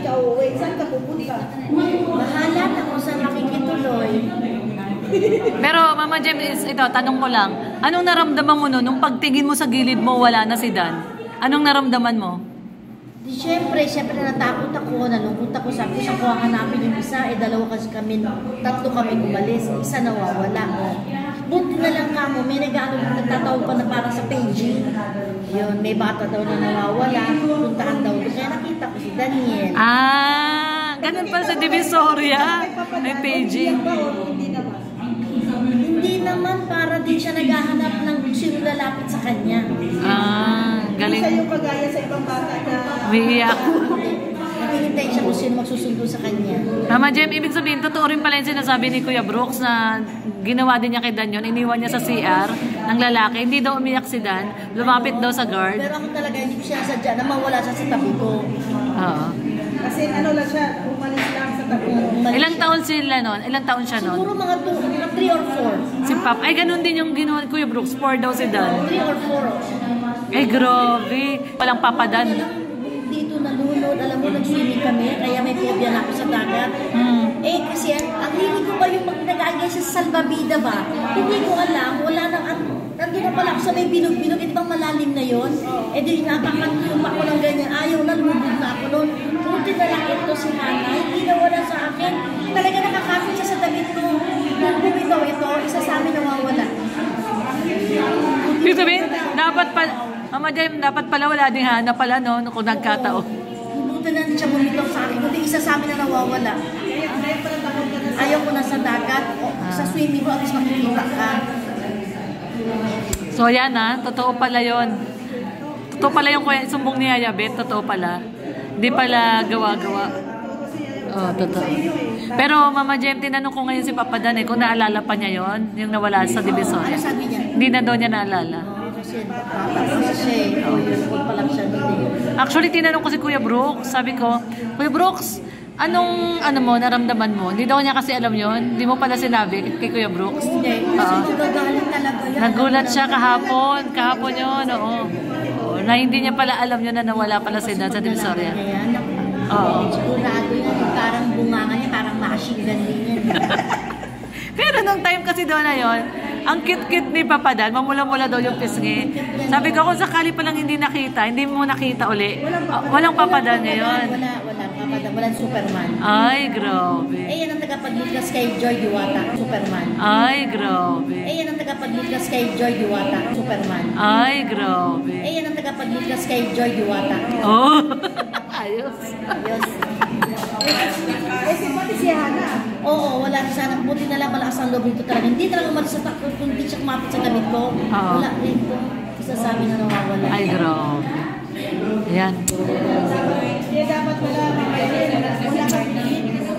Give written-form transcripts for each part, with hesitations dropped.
ka uuwi. Saan ka pupunta? Bahala na kung saan makikituloy. Pero Mama Jem, ito, tanong ko lang. Anong naramdaman mo nung pagtingin mo sa gilid mo, wala na si Dan? Anong naramdaman mo? Di syempre natakot ako, nalungkot ako. Sabi ko sa hanapin yung isa, dalawa kasi kami, tatlo kami umalis, isa nawawala. Buti na lang kamo, may nagtatawag pa na parang sa paging. Yun, may bata daw na nawawala, puntahan daw. Kaya nakita ko si Daniel. Ah, ganun pa sa Divisoria. May paging. Hindi naman, para din siya naghahanap ng sino lalapit sa kanya. Ah, galing. Hindi siya yung kagaya sa ibang bata na... Umiiyak. Naghihintay siya kung sino magsusundo sa kanya. Mama Jem, ibig sabihin, totoo rin pala yung sinasabi ni Kuya Brooks na ginawa din niya kay Dan yun. Iniwan niya sa CR ng lalaki. Hindi daw umiyak si Dan. Lumapit daw sa guard. Pero ako talaga, hindi ko siya sadya na mawala siya sa tabi ko. Oo. Kasi ano lang siya, umalis lang sa tabi. Ilang taon sila nun? Ilang taon siya nun? Siguro mga 3 or 4. Si Pap. Ay, ganun din yung ginawa ni Kuya Brooks. 4 daw si Dan. 3 or 4. Ay, grabe. Walang papadan. Dito nalunod, alam mo, nag-swimming kami, kaya may phobia na ako sa dagat. Kasi ang hilig ko ba yung nag-aagay siya sa salbabida ba? Hindi ko alam, wala nang, nandun na pala ako sa may bilog-bilog, ito bang malalim na yun? Di napakanlum ako ng ganyan, ayaw na, lumubog na ako nun. Buti na lang ito si Hana, hindi na wala sa akin. Talaga nakakapit siya sa damit ko. Kung bumitaw ito, isa sa amin nawawala. Ibig sabihin, dapat pa, Mama Jem, dapat pala wala ding Hana pala, no? Kung nagkataon. Buti na siya bumitaw sa akin, kundi isa sa amin na nawawala. Ayaw ko na sa dagat, sa swimming ko, at least makikita ka. So yan totoo pala yon. Totoo pala yung sumbong ni Ayabet, totoo pala. Hindi pala gawa-gawa. Oh, totoo. Pero Mama Jem, tinanong ko ngayon si Papa Dan kung naalala pa niya yon, yung nawala sa Divisoria. Ano sabi niya? Hindi na daw niya naalala. Actually, tinanong ko si Kuya Brooks. Sabi ko, Kuya Brooks, anong naramdaman mo? Hindi daw niya kasi alam yon. Hindi mo pala sinabi kay Kuya Brooks. Hindi, kasi nagagalit talaga yan. Nagulat siya kahapon yun, oo. Na hindi niya pala alam yun na nawala pala si Dan sa Divisoria. Oo. Sigurado yan, parang bunganga niya, parang machine gun din yan. Pero nung time kasi doon na yun, ang cute-cute ni Papa Dan, mamula-mula daw yung pisngi. Sabi ko, kung sakali palang hindi nakita, hindi mo nakita uli. Walang Papa Dan ngayon. Walang Papa Dan, walang Superman. Ay, grabe. Yan ang tagapagligtas kay Joy Diwata, Superman. Ay, grabe. Yan ang tagapagligtas kay Joy Diwata, Superman. Ay, grabe. Yan ang tagapagligtas kay Joy Diwata. Oh, ayos. Ayos. Pati si Hana. Oo, wala sana. Buti na lang malakas ang loob nito talaga. Hindi talaga umalis sa takot kung hindi siya kumapit sa damit ko. Wala ito. Isa sa amin na nawawala. Ay, grabe. Ayan. Dapat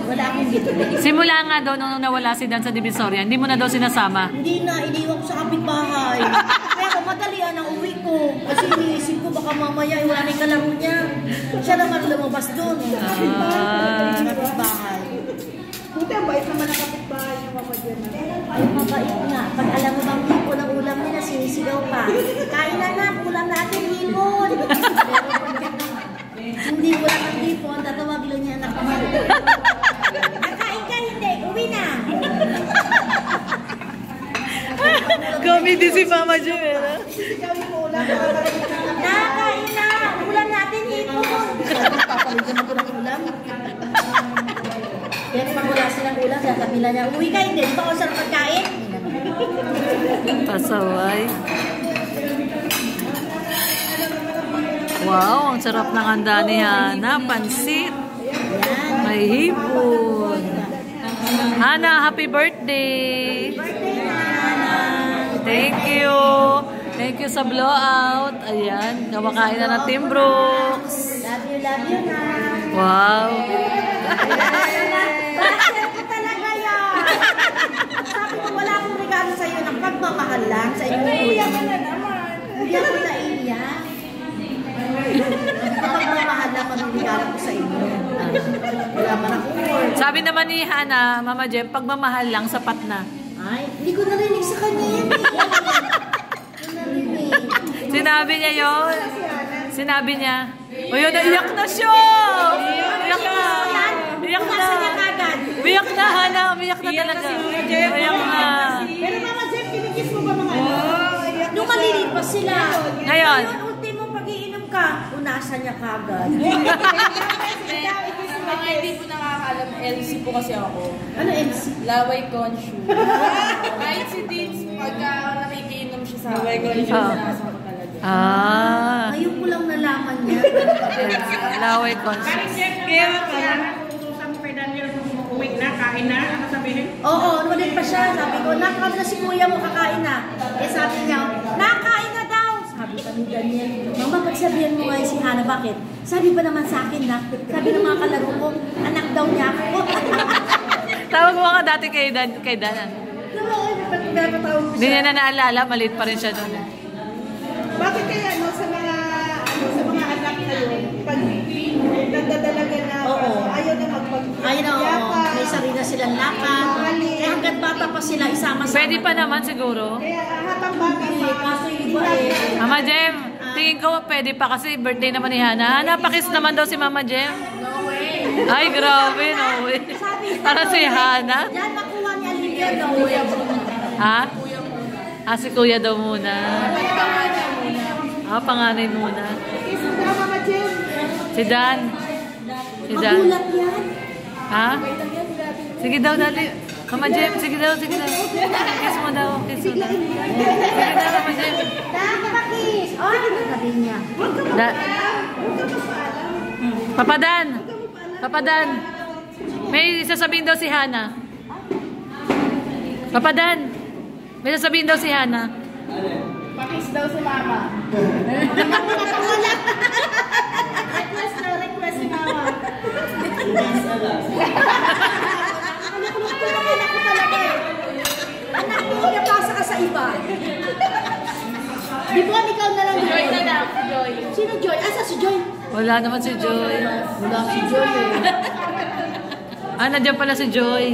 wala akong dito. Simula nga daw nung nawala si Dan sa Divisoria, hindi mo na daw sinasama. Hindi na, iniwan ko sa kapitbahay. Pero madalian ang uwi ko. Kasi iniisip ko baka mamaya wala na yung kalaro niya. Siya naman lumabas doon. Kapitbahay. Buti ang bait naman ang kapitbahay yung Mama Jem. Ay, mabait nga. Pag alam mo bang tipo ng ulam nila, sinisigaw pa. Kain na na, ulam natin, hipon. Hindi wala ng hipon, tatawag lang niya anak mo. Nakain ka, hindi. Uwi na. Comedy si Mama Jem. Nakain na, ulam natin, hipon. Papalitan ako ng ulam. Kaya pag wala silang ulam, sasabihin niya, uwi ka, hindi. Di ba ako sarap pagkain? Pasaway. Wow, ang sarap ng handa ni Hana. Pansit. May hipon. Hana, happy birthday. Thank you. Thank you sa blowout. Ayan, kumakain na ng Team Brooks. Love you na. Wow. Basher ko talaga yan. Sabi ko, wala akong regalo sa'yo ng pagmamahal lang sa inyo. Iiyak ka na naman. Hindi ako naiiyak. Pagmamahal lang ang regalo ko sa inyo. Wala man ako. Sabi naman ni Hana, Mama Jem, pagmamahal lang, sapat na. Ay, hindi ko narinig sa kanya yan. Sinabi niya yun. Sinabi niya. O yun, naiyak na siya. Iyak na. Umiyak na, Hana. Umiyak na talaga. Umiyak na. Pero Mama Jem, kinikis mo ba mga ano? Nung maliliit pa sila. Ngayon. Ultimo pag-iinom ka, unasan niya kagad. Mga hindi po nakakalam, LC po kasi ako. Ano MC? Laway conscious. Kahit si Dins, pagka nakikiinom siya sa laway conscious, nasa ko talaga. Ngayon ko lang nalaman niya. Laway conscious. Kaya parang utusan mo kay Daniel nung uwi na, kain na, ano sabihin? Oo, nulit pa siya. Sabi ko, nakakain na si kuya mo, kakain na. Eh sabi niya, nakain na daw. Sabi pa ni Daniel, Mama, pagsabihan mo ngayon si Hana, bakit? Sabi pa naman sa akin na, sabi ng mga kalaro ko, anak daw niya ako. Tawag mo ka dati kay Dan. Hindi niya na naalala, maliit pa rin siya doon. Bakit kaya sa mga anak ngayon, pag nagdadalaga na, ayaw na Ayun na, may sarili na silang lakad. Kaya hanggat bata pa sila, isama-sama. Pwede pa naman siguro. Kaya habang bata pa, Kaso yung iba eh. Mama Jem, tingin ko pwede pa kasi birthday naman ni Hana. Hana, pakis naman daw si Mama Jem. No way. Ay, grabe, no way. Para si Hana. Yan, nakuha ni Olivia, no way. Ha? Si Kuya daw muna. Panganay muna. kiss mo daw Mama Jem. Si Dan. Si Dan. Magulat yan. Ha? Sige daw, dali. Mama Jem, sige daw, sige daw. Kiss mo daw, kiss mo daw. Sige daw, Mama Jem. Nakakakis. Oh, sabi niya. Papadan. Papadan. May sasabihin daw si Hana. Papadan. May sasabihin daw si Hana. Pakis daw si Mama. Request si Mama. Anak ko, napasa ka sa iba. Di ba, ikaw na lang. Joy na lang, Joy. Sino Joy? Asa si Joy? Wala naman si Joy. Wala si Joy eh. Nandiyan pala si Joy.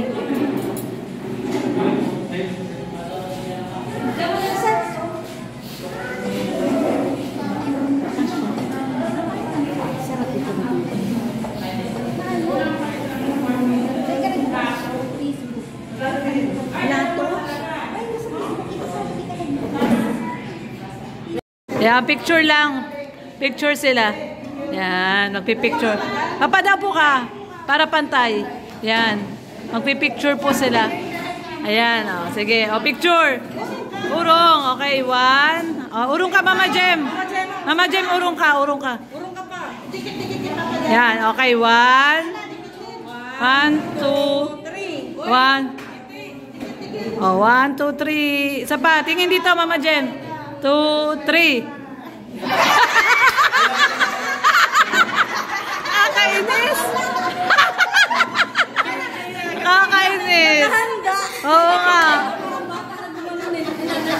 Yan, picture lang. Picture sila. Yan, magpipicture. Papadapo ka para pantay. Yan. Magpipicture po sila. Ayan, sige. Picture. Urong. Okay, one. Urong ka, Mama Jem. Mama Jem, urong ka, urong ka. Urong ka pa. Dikit-dikit pa pa. Yan, okay, one. 1, 2, 1. 1, 2, 3. Isa pa, tingin dito, Mama Jem. 2, 3. Kakainis. Kakainis. Oo nga.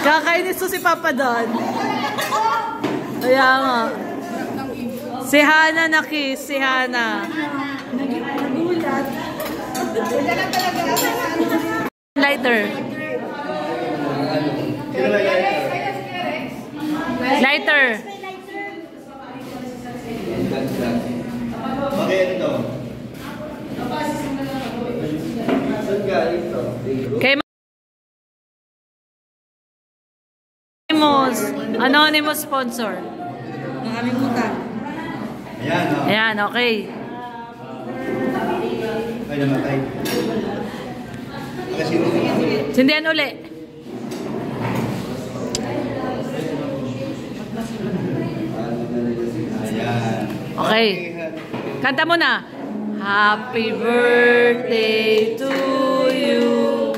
Kakainis to si Papa Don. Kaya nga. Si Hana na kiss, si Hana. Lighter. Lighter. Bakit ito? Saan galing ito? Kay Anonymous sponsor. Nakalimutan. Ayan, o. Ayan, okay. Ay, namatay. Kasi Sindihan uli. ayan. Okay. Kanta mo na. Happy birthday to you.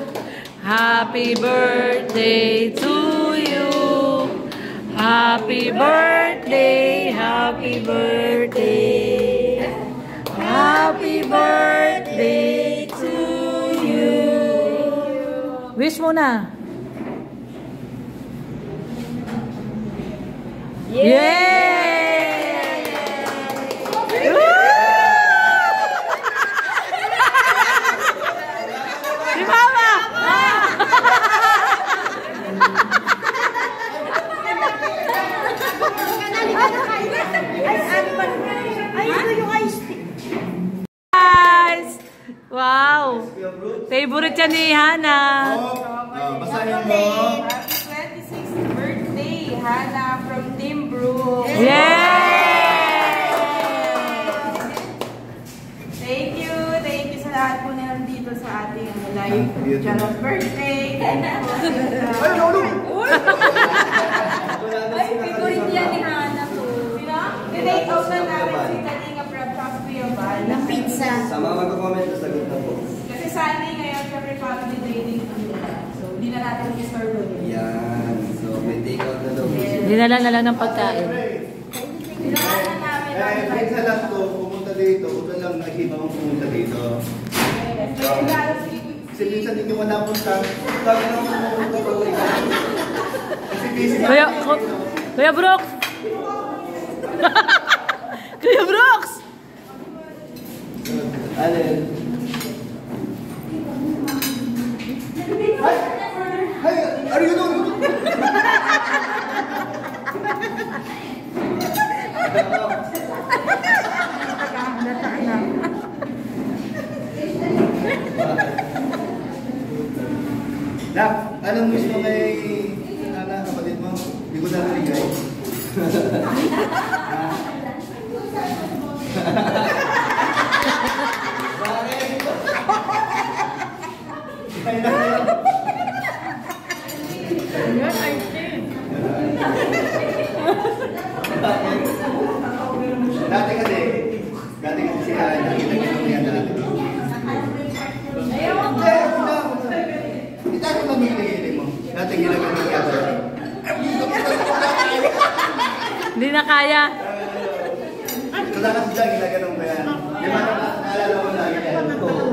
Happy birthday to you. Happy birthday, happy birthday. Happy birthday to you. Wish mo na. Yay! Si Mama! Ay, ito yung ice tea. Guys! Wow! Favorite yan ni Hana. Basahin mo. Happy 26th birthday, Hana from Team Brooke. Yay! Thank you sa lahat po na nandito sa ating live Charot birthday. Thank you po. Ay, no! Ay, favorite yan ni Hana po. Sino? Tinake out na namin si Kalinga Prab sa Kuya Bal. Ng pizza. Sa mga magkakomment, sagot na po. Kasi Sunday ngayon, syempre family day din po. So, hindi na natin i-store doon. Yan. So, may take out na daw. Dinala na lang ng pagkain. Pinaanan namin ang Minsan lang to, pumunta dito. Huwag lang nakikita mong pumunta dito. Kasi minsan hindi mo napunta. Lagi na pumunta pa ulit. Kasi busy na. Kuya Brooks! Kuya Brooks! Alin? Hey! Are you doing? Nak, anong wish mo kay kapatid mo? Hindi ko narinig ay. Dati kasi si Hana, nakita niya dati. Itago mo nilili mo. Dati ginagawa niya dati. Hindi na kaya. Wala kasi dyan, ginaganon ko yan. Di ba naalala mo lagi yan?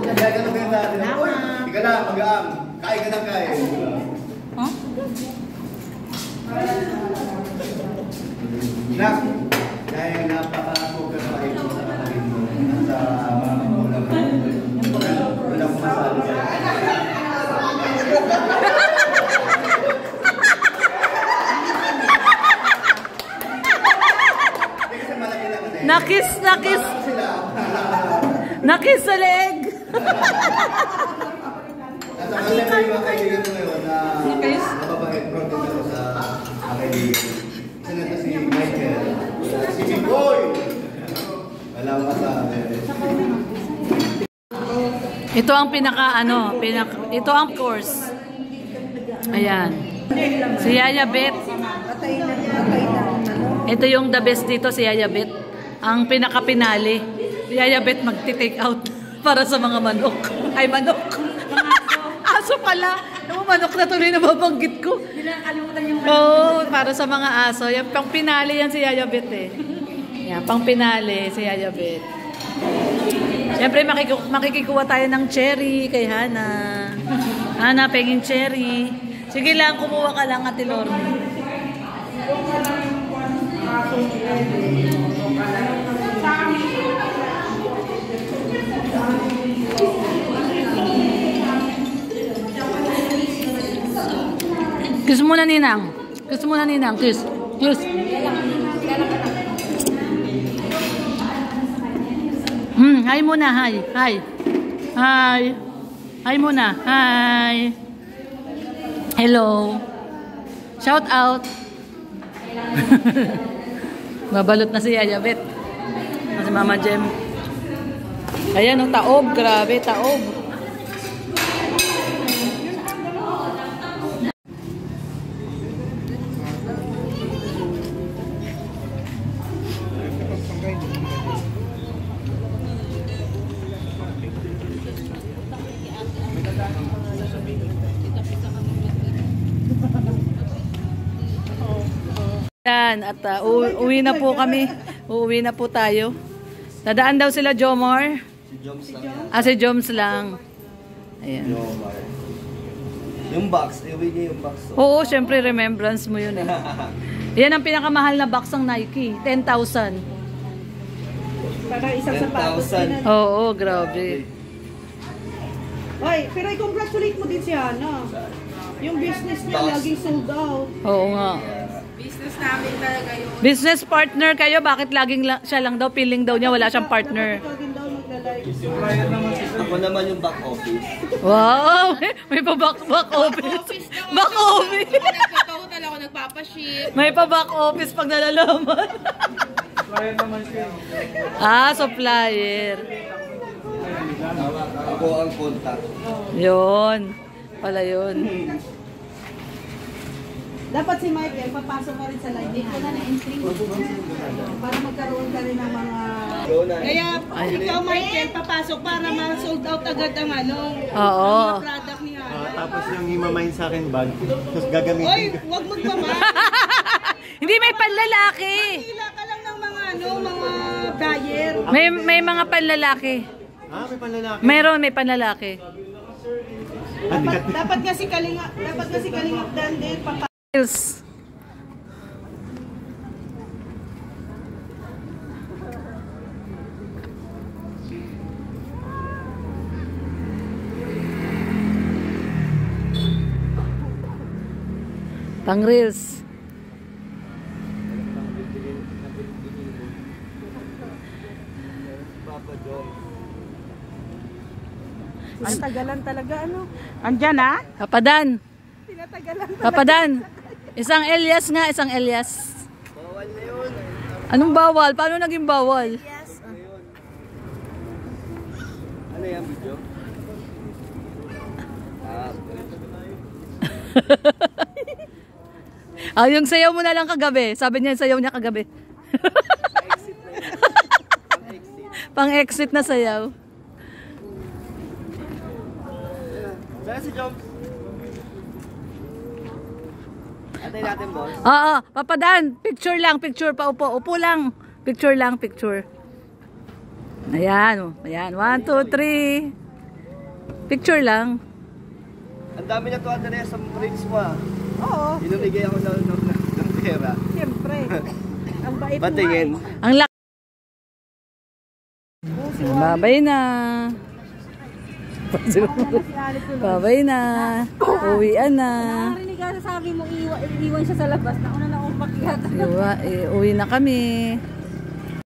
Ginaganon ko yan dati. Uy, di ka na, mag-aam. Kain ka na kain. Huh? Nak, dahil napaka-focus pa ito sa kapatid mo at sa mga magulang mo. Wala akong masabi sa'yo. Nakis sa leeg. At saka siyempre yung mga kaibigan mo ngayon na nababait, proud din ako sa mga kaibigan. Sino na si Michael, si Boy. Wala mo kasabi. Ito ang ito ang course. Ayan. Si Yaya Bet. Ito yung the best dito, si Yaya Bet. Ang pinaka-pinali. Si Yaya Bet magti-take out para sa mga manok. Ay, manok. Aso pala. Yung manok na tuloy na babanggit ko. Nakalimutan yung Oo, para sa mga aso. Yan, pang pinali yan si Yaya Bet eh. Yan, pang pinali si Yaya Bet. Siyempre, makikikuha tayo ng cherry kay Hana. Hana, pengin cherry. Sige lang, kumuha ka lang, Ate Lorne. Kiss muna, Ninang. Kiss muna, Ninang. Kiss. Kiss. Hi muna. Hi. Hi. Hi. Hi muna. Hi. Hello. Shout out. Babalot na si Yaya Bet. Si Mama Jem. Ayan, oh, taob. Grabe, taob. Yan, at uwi na po kami. Uuwi na po tayo. Dadaan daw sila Jomar. Si Joms lang yan. Si Joms lang. Ayan. Jomar. Yung box, iwi niya yung box. Oo, syempre remembrance mo yun eh. Yan ang pinakamahal na box ng Nike. 10,000. Para isang sapatos. 10,000. Oo, grabe. Oy, pero i-congratulate mo din si Hana. Yung business niya laging sold out. Oo nga. Business namin talaga yung Business partner kayo, bakit laging siya lang daw, feeling daw niya wala siyang partner. Ikaw din daw like. Ako naman yung back office. Wow! May pa back office. Back office. Nagpapautal ako, nagpapaship. May pa back office pag nalalaman. Supplier. Ako ang contact. Yun. Pala yun. Dapat si Michael, papasok ka rin sa line. Dito na na-entry mo. Para magkaroon ka rin ng mga... Kaya ikaw, Michael, papasok para ma-sold out agad ang Oo. ang product niya. Tapos yung himamain sa akin bag, tapos gagamitin Oy, ko. huwag magmamahal. Hindi, may panlalaki. Hila ka lang ng mga mga buyer. May mga panlalaki. May panlalaki. Meron, may panlalaki. Dapat kasi kalingap dan din Reels. Pang reels. Ang tagalan talaga Andyan Papadan. Tinatagalan. Papadan. Isang Elias nga, isang Elias. Bawal na yun. Anong bawal? Paano naging bawal? Ano yan, video? Yung sayaw mo na lang kagabi. Sabi niya, sayaw niya kagabi. Pang-exit na sayaw. Saan si Joms? Atay natin, boss. Oo, Papadan. Picture lang, picture. Paupo. Upo lang. Picture lang, picture. Ayan, ayan. 1, 2, 3. Picture lang. Ang dami na to, Andrea, sa rings mo Oo, Inumigay ako ng pera. siyempre. Ang bait mo. Batingin. Ang laki. Babay na. Babay na. Uwian na. Narinig ka sabi mo, iwan siya sa labas. Nauna na akong pakyat. Uwi na kami.